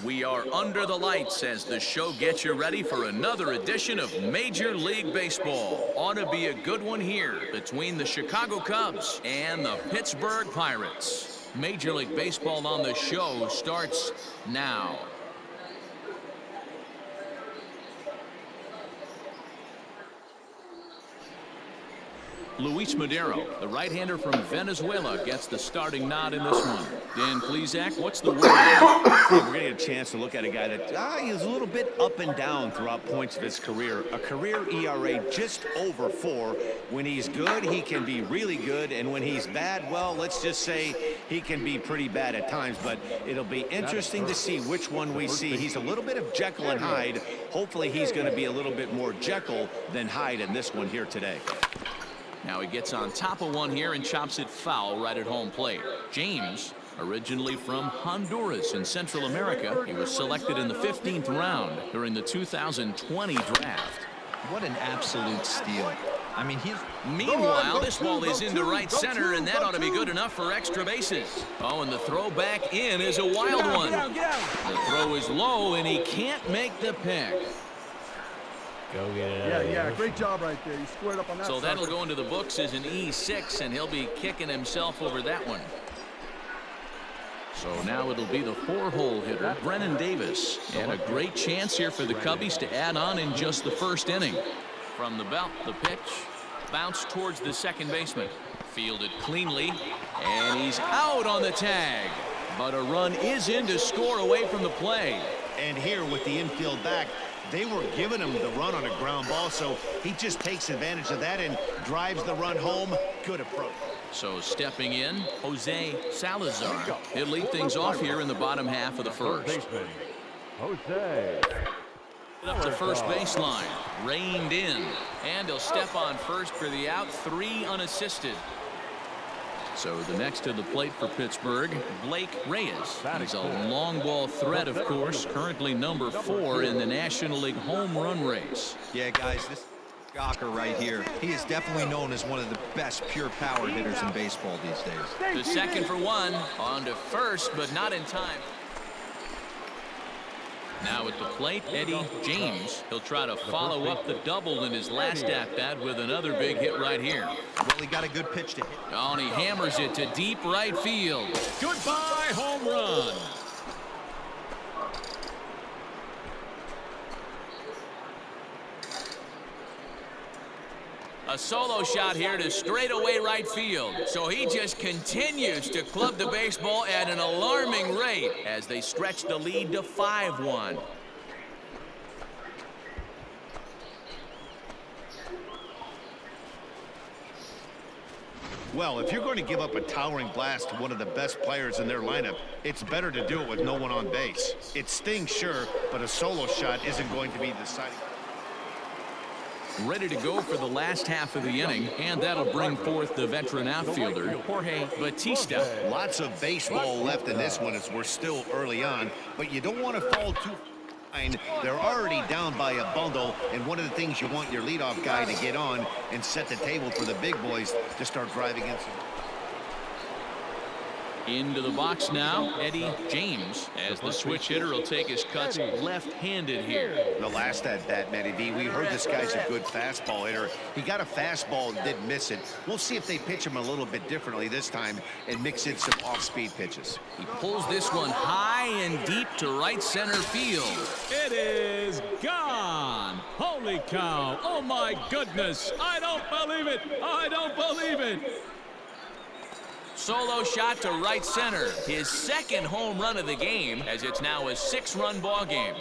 We are under the lights as the show gets you ready for another edition of Major League Baseball. Ought to be a good one here between the Chicago Cubs and the Pittsburgh Pirates. Major League Baseball on the show starts now. Luis Madero, the right-hander from Venezuela, gets the starting nod in this one. Dan Plesac, what's the word? We're going to get a chance to look at a guy that is a little bit up and down throughout points of his career. A career ERA just over 4. When he's good, he can be really good. And when he's bad, well, let's just say he can be pretty bad at times. But it'll be interesting to see which one we see. He's a little bit of Jekyll and Hyde. Hopefully he's going to be a little bit more Jekyll than Hyde in this one here today. Now he gets on top of one here and chops it foul right at home plate. James, originally from Honduras in Central America, he was selected in the 15th round during the 2020 draft. What an absolute steal. I mean, Meanwhile, this ball is into right center, and that ought to be good enough for extra bases. Oh, and the throw back in is a wild one. The throw is low, and he can't make the pick. Go get it. Yeah, great job right there. You squared up on that. So that'll go into the books as an E6, and he'll be kicking himself over that one. So now it'll be the 4-hole hitter, Brennan Davis. And a great chance here for the Cubbies to add on in just the first inning. From the belt, the pitch. Bounce towards the second baseman. Fielded cleanly, and he's out on the tag. But a run is in to score away from the play. And here with the infield back, they were giving him the run on a ground ball, so he just takes advantage of that and drives the run home. Good approach. So stepping in, Jose Salazar. He'll lead things off here in the bottom half of the first. Jose. Up to first baseline, reined in, and he'll step on first for the out, 3 unassisted. So the next to the plate for Pittsburgh, Blake Reyes. He's a long ball threat, of course, currently number 4 in the National League home run race. Yeah, guys, this Gawker right here, he is definitely known as one of the best pure power hitters in baseball these days. The second for one, on to first, but not in time. Now at the plate, Eddie James. He'll try to follow up the double in his last at-bat with another big hit right here. Well, he got a good pitch to hit. Oh, and he hammers it to deep right field. Goodbye, home run. A solo shot here to straightaway right field. So he just continues to club the baseball at an alarming rate as they stretch the lead to 5-1. Well, if you're going to give up a towering blast to one of the best players in their lineup, it's better to do it with no one on base. It stings, sure, but a solo shot isn't going to be deciding. Ready to go for the last half of the inning, and that'll bring forth the veteran outfielder, Jorge Batista. Lots of baseball left in this one as we're still early on, but you don't want to fall too behind. They're already down by a bundle, and one of the things you want your leadoff guy to get on and set the table for the big boys to start driving in. Into the box now, Eddie James, as the switch hitter will take his cuts left-handed here. The last at-bat, Matty V, we heard this guy's a good fastball hitter. He got a fastball and didn't miss it. We'll see if they pitch him a little bit differently this time and mix in some off-speed pitches. He pulls this one high and deep to right center field. It is gone. Holy cow. Oh, my goodness. I don't believe it. I don't believe it. Solo shot to right center. His second home run of the game, as it's now a 6-run ball game.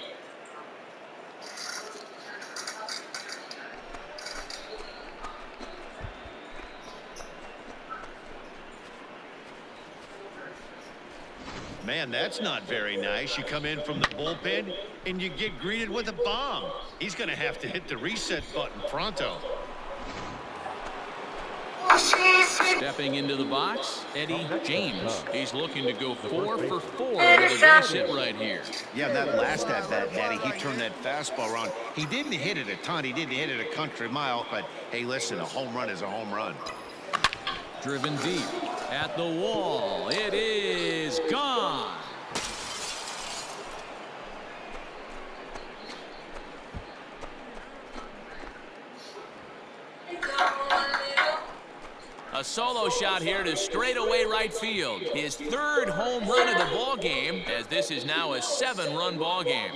Man, that's not very nice. You come in from the bullpen and you get greeted with a bomb. He's going to have to hit the reset button pronto. Stepping into the box, Eddie James. He's looking to go 4 for 4 with a base hit right here. Yeah, that last at-bat, Daddy, he turned that fastball around. He didn't hit it a ton. He didn't hit it a country mile. But, hey, listen, a home run is a home run. Driven deep at the wall. It is gone. A solo shot here to straightaway right field. His third home run of the ball game, as this is now a 7-run ball game.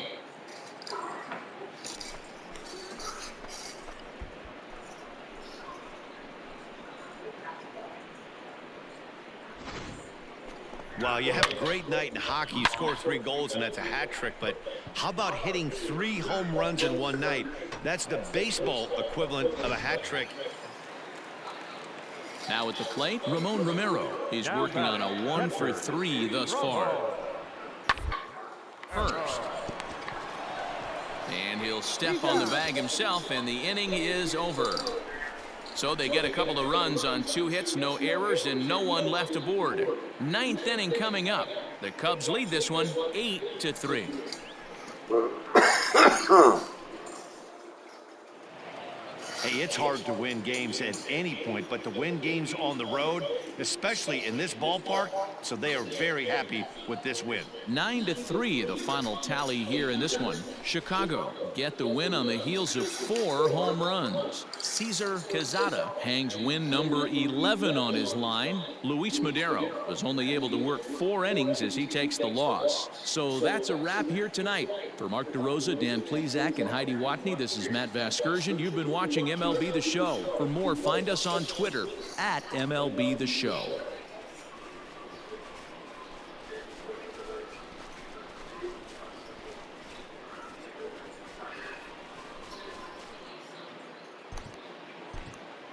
Well, you have a great night in hockey. You score 3 goals, and that's a hat trick. But how about hitting 3 home runs in one night? That's the baseball equivalent of a hat trick. Now at the plate, Ramon Romero. He's working on a 1-for-3 thus far. First. And he'll step on the bag himself, and the inning is over. So they get a couple of runs on 2 hits, no errors, and no one left aboard. 9th inning coming up. The Cubs lead this one 8-3. Hey, it's hard to win games at any point, but to win games on the road, especially in this ballpark, so they are very happy with this win. 9-3, the final tally here in this one. Chicago get the win on the heels of 4 home runs. Cesar Quezada hangs win number 11 on his line. Luis Madero was only able to work 4 innings as he takes the loss. So that's a wrap here tonight. For Mark DeRosa, Dan Plesac, and Heidi Watney, this is Matt Vasgersian. You've been watching MLB The Show. For more, find us on Twitter at MLB The Show.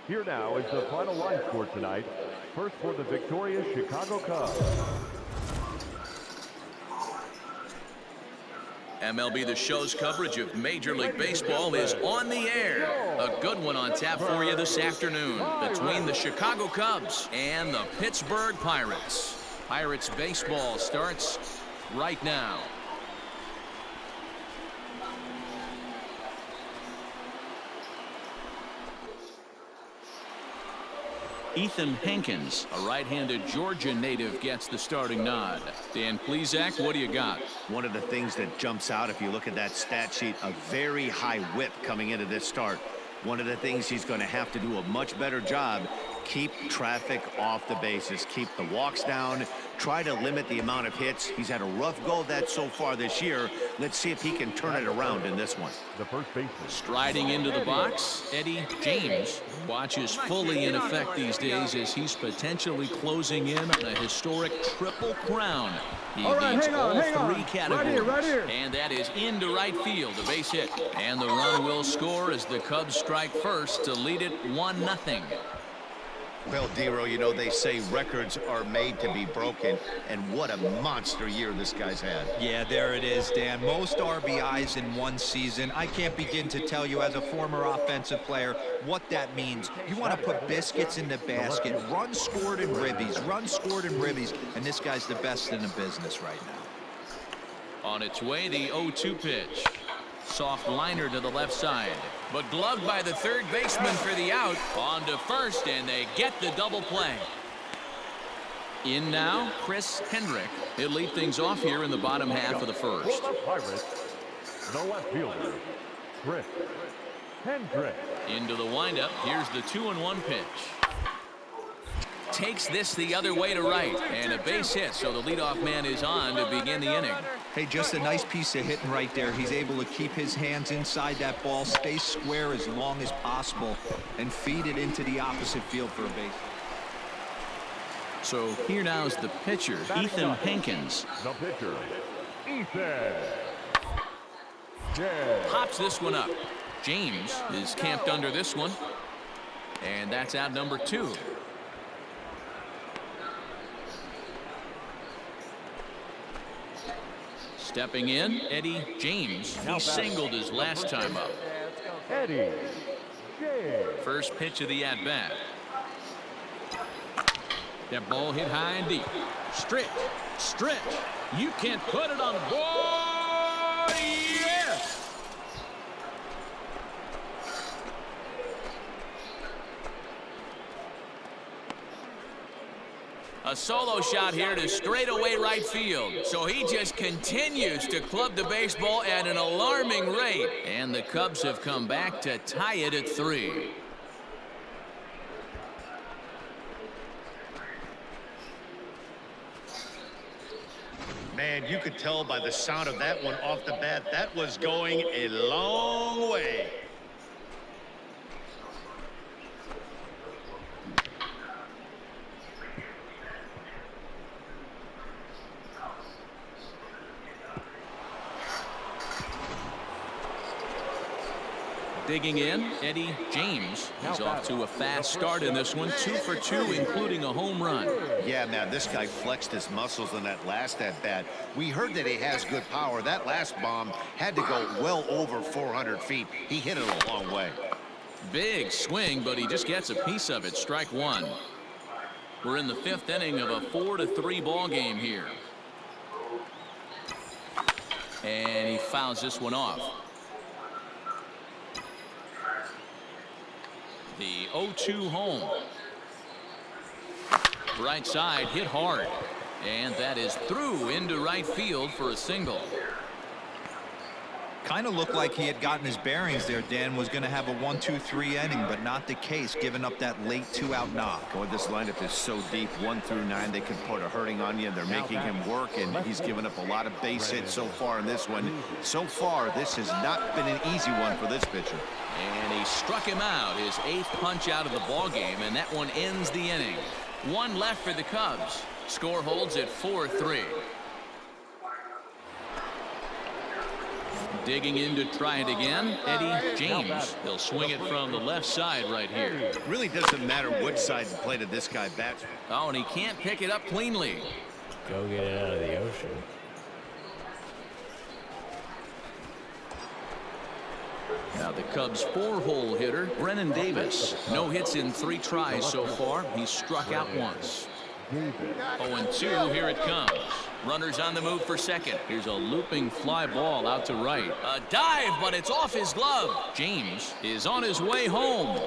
Here now is the final line score tonight. First for the victorious Chicago Cubs. MLB The Show's coverage of Major League Baseball is on the air. A good one on tap for you this afternoon between the Chicago Cubs and the Pittsburgh Pirates. Pirates baseball starts right now. Ethan Hankins, a right-handed Georgia native, gets the starting nod. Dan Plesac, what do you got? One of the things that jumps out if you look at that stat sheet, a very high whip coming into this start. One of the things he's going to have to do a much better job, keep traffic off the bases, keep the walks down, try to limit the amount of hits. He's had a rough go of that so far this year. Let's see if he can turn it around in this one. The first baseman. Striding into the box, Eddie James. Watch is fully in effect these days as he's potentially closing in on a historic triple crown. He leads all 3 categories. Right here. And that is into right field, a base hit. And the run will score as the Cubs strike first to lead it 1-0. Well, Dero, you know, they say records are made to be broken, and what a monster year this guy's had. Yeah, there it is, Dan. Most RBIs in one season. I can't begin to tell you as a former offensive player what that means. You want to put biscuits in the basket, runs scored in ribbies, and this guy's the best in the business right now. On its way, the 0-2 pitch. Soft liner to the left side, but gloved by the third baseman for the out. On to first, and they get the double play. In now, Chris Hendrick. He'll lead things off here in the bottom half of the first. For the Pirates, the left fielder, Chris Hendrick. Into the windup. Here's the 2-1 pitch. Takes this the other way to right, and a base hit, so the leadoff man is on to begin the inning. Hey, just a nice piece of hitting right there. He's able to keep his hands inside that ball, stay square as long as possible, and feed it into the opposite field for a base. So here now is the pitcher, Ethan Hankins. The pitcher, Ethan. Yeah. Pops this one up. James is camped under this one, and that's out number 2. Stepping in, Eddie James. He singled his last time up. Eddie James. First pitch of the at-bat. That ball hit high and deep. Stretch. You can't put it on the board. Yes! A solo shot here to straightaway right field. So he just continues to club the baseball at an alarming rate. And the Cubs have come back to tie it at 3. And you could tell by the sound of that one off the bat, that was going a long way. Digging in, Eddie James. He's off to a fast start in this one. 2 for 2, including a home run. Yeah, man, this guy flexed his muscles in that last at-bat. We heard that he has good power. That last bomb had to go well over 400 feet. He hit it a long way. Big swing, but he just gets a piece of it. Strike one. We're in the 5th inning of a 4-3 ball game here. And he fouls this one off. The 0-2 home. Right side hit hard. And that is through into right field for a single. Kind of looked like he had gotten his bearings there. Dan was going to have a 1-2-3 inning, but not the case, giving up that late 2-out knock. Boy, this lineup is so deep, 1 through 9. They can put a hurting on you. They're making him work, and he's given up a lot of base hits so far in this one. So far, this has not been an easy one for this pitcher. And he struck him out, his 8th punch out of the ball game, and that one ends the inning. 1 left for the Cubs. Score holds at 4-3. Digging in to try it again, Eddie James. He'll swing it from the left side right here. It really doesn't matter which side of the plate of this guy bats. Oh, and he can't pick it up cleanly. Go get it out of the ocean. Now the Cubs' 4-hole hitter, Brennen Davis. No hits in 3 tries so far. He's struck out once. 0-2, here it comes. Runners on the move for second. Here's a looping fly ball out to right. A dive, but it's off his glove. James is on his way home.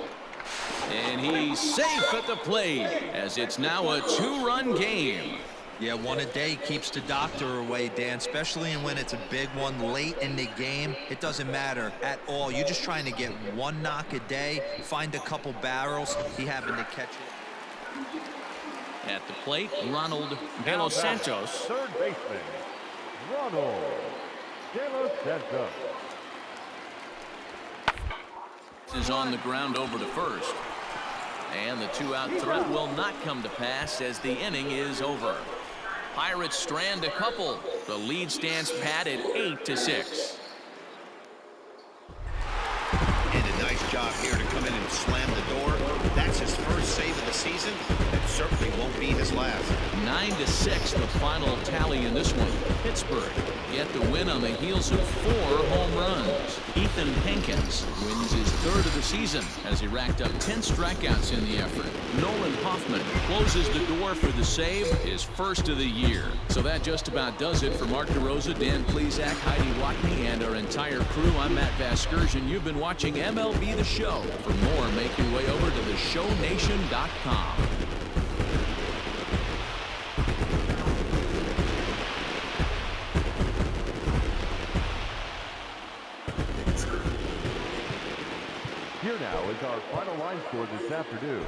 And he's safe at the plate as it's now a 2-run game. Yeah, 1 a day keeps the doctor away, Dan, especially when it's a big one late in the game. It doesn't matter at all. You're just trying to get 1 knock a day, find a couple barrels. He happened to catch it. At the plate, Ronald De Los Santos. Third baseman, Ronald De Los Santos. Is on the ground over to first. And the 2-out threat will not come to pass as the inning is over. Pirates strand a couple. The lead stands pat at 8-6. And a nice job here to come in and slam the door. That's his first save of the season. That certainly won't be his last. 9-6, the final tally in this one. Pittsburgh get the win on the heels of 4 home runs. Ethan Hankins wins his 3rd of the season as he racked up 10 strikeouts in the effort. Nolan Hoffman closes the door for the save, his 1st of the year. So that just about does it for Mark DeRosa, Dan Plesac, Heidi Watney, and our entire crew. I'm Matt Vasgersian. You've been watching MLB The Show. For more, make your way over to theshownation.com. Here now is our final line score this afternoon.